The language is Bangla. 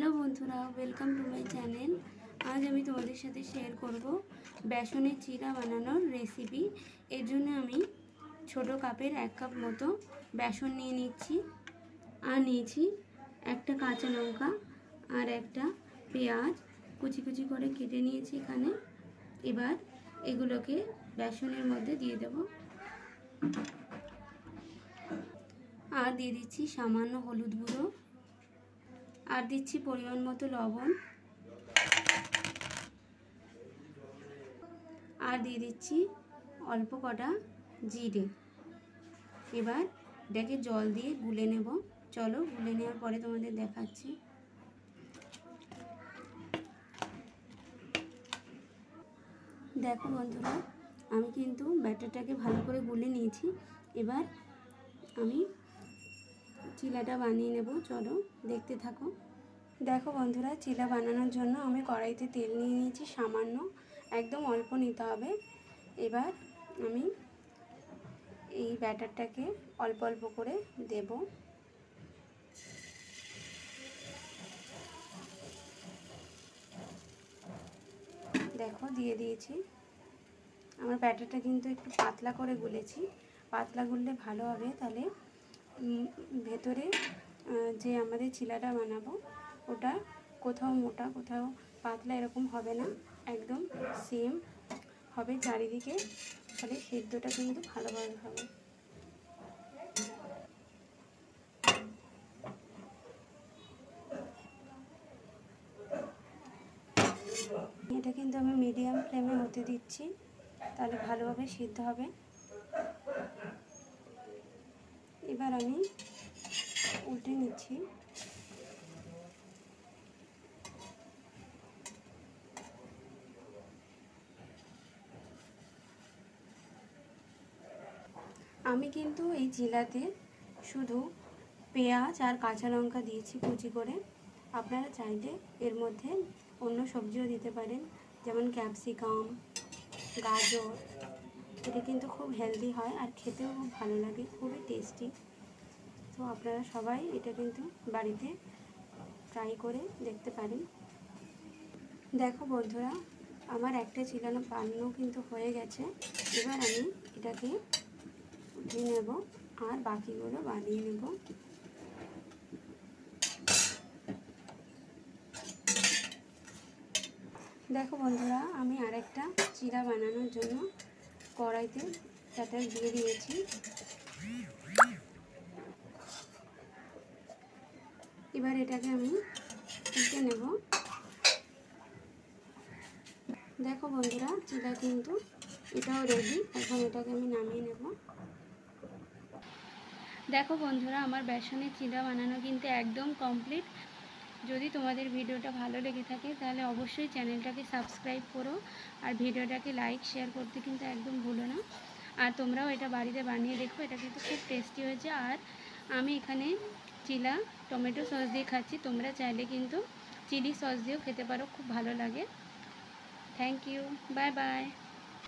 হ্যালো বন্ধুরা, ওয়েলকাম টু মাই চ্যানেল। আজ আমি তোমাদের সাথে শেয়ার করব বেসনের চিড়া বানানোর রেসিপি। এর জন্য আমি ছোটো কাপের 1 কাপ মতো বেসন নিয়ে নিচ্ছি, আর নিয়েছি একটা কাঁচা লঙ্কা আর একটা পেঁয়াজ কুচি কুচি করে কেটে নিয়েছি এখানে। এবার এগুলোকে বেসনের মধ্যে দিয়ে দেব, আর দিয়ে দিচ্ছি সামান্য হলুদ গুঁড়ো, আর দিচ্ছি পরিমাণ মতো লবণ, আর দিয়ে দিচ্ছি অল্প কটা জিরে। এবার এটাকে জল দিয়ে গুলে নেব। চলো গুলে নেওয়ার পরে তোমাদের দেখাচ্ছি। দেখো বন্ধুরা, আমি কিন্তু ব্যাটারটাকে ভালো করে গুলে নিয়েছি। এবার আমি চিলাটা বানিয়ে নেব, চলো দেখতে থাকো। দেখো বন্ধুরা, চিলা বানানোর জন্য আমি কড়াইতে তেল নিয়ে নিয়েছি সামান্য, একদম অল্প নিতে হবে। এবার আমি এই ব্যাটারটাকে অল্প অল্প করে দেব। দেখো দিয়ে দিয়েছি। আমার ব্যাটারটা কিন্তু একটু পাতলা করে গুলেছি, পাতলা গুললে ভালো হবে, তাহলে ভেতরে যে আমাদের চিলাটা বানাবো ওটা কোথাও মোটা কোথাও পাতলা এরকম হবে না, একদম সেম হবে চারিদিকে, ফলে সেদ্ধটা কিন্তু ভালোভাবে হবে। এটা কিন্তু আমি মিডিয়াম ফ্লেমে হতে দিচ্ছি, তাহলে ভালোভাবে সিদ্ধ হবে। এবার আমি উল্টে নিচ্ছি। আমি কিন্তু এই চিলাতে শুধু পেঁয়াজ আর কাঁচা লঙ্কা দিয়েছি কুচি করে। আপনারা চাইলে এর মধ্যে অন্য সবজিও দিতে পারেন, যেমন ক্যাপসিকাম, গাজর। এটা কিন্তু খুব হেলদি হয় আর খেতেও খুব ভালো লাগে, খুবই টেস্টি। তো আপনারা সবাই এটা কিন্তু বাড়িতে ট্রাই করে দেখতে পারেন। দেখো বন্ধুরা, আমার একটা চিলানো বানানো কিন্তু হয়ে গেছে। এবার আমি এটাকে উঠিয়ে নেব আর বাকিগুলো বানিয়ে নেব। দেখো বন্ধুরা, আমি আরেকটা চিড়া বানানোর জন্য কড়াইতে ব্যাটার দিয়ে দিয়েছি। এবার এটাকে আমি উল্টে নেব। দেখো বন্ধুরা, চিড়া কিন্তু এটাও রেডি। এখন এটাকে আমি নামিয়ে নেব। দেখো বন্ধুরা, আমার বেসনের চিড়া বানানো কিন্তু একদম কমপ্লিট। যদি তোমাদের ভিডিওটা ভালো লেগে থাকে তাহলে অবশ্যই চ্যানেলটাকে সাবস্ক্রাইব করো, আর ভিডিওটাকে লাইক শেয়ার করতে কিন্তু একদম ভুলো না। আর তোমরাও এটা বাড়িতে বানিয়ে দেখো, এটা কিন্তু খুব টেস্টি হয়েছে। আর আমি এখানে চিলা টমেটো সস দিয়ে খাচ্ছি, তোমরা চাইলে কিন্তু চিলি সস দিয়েও খেতে পারো, খুব ভালো লাগে। Thank you, bye by.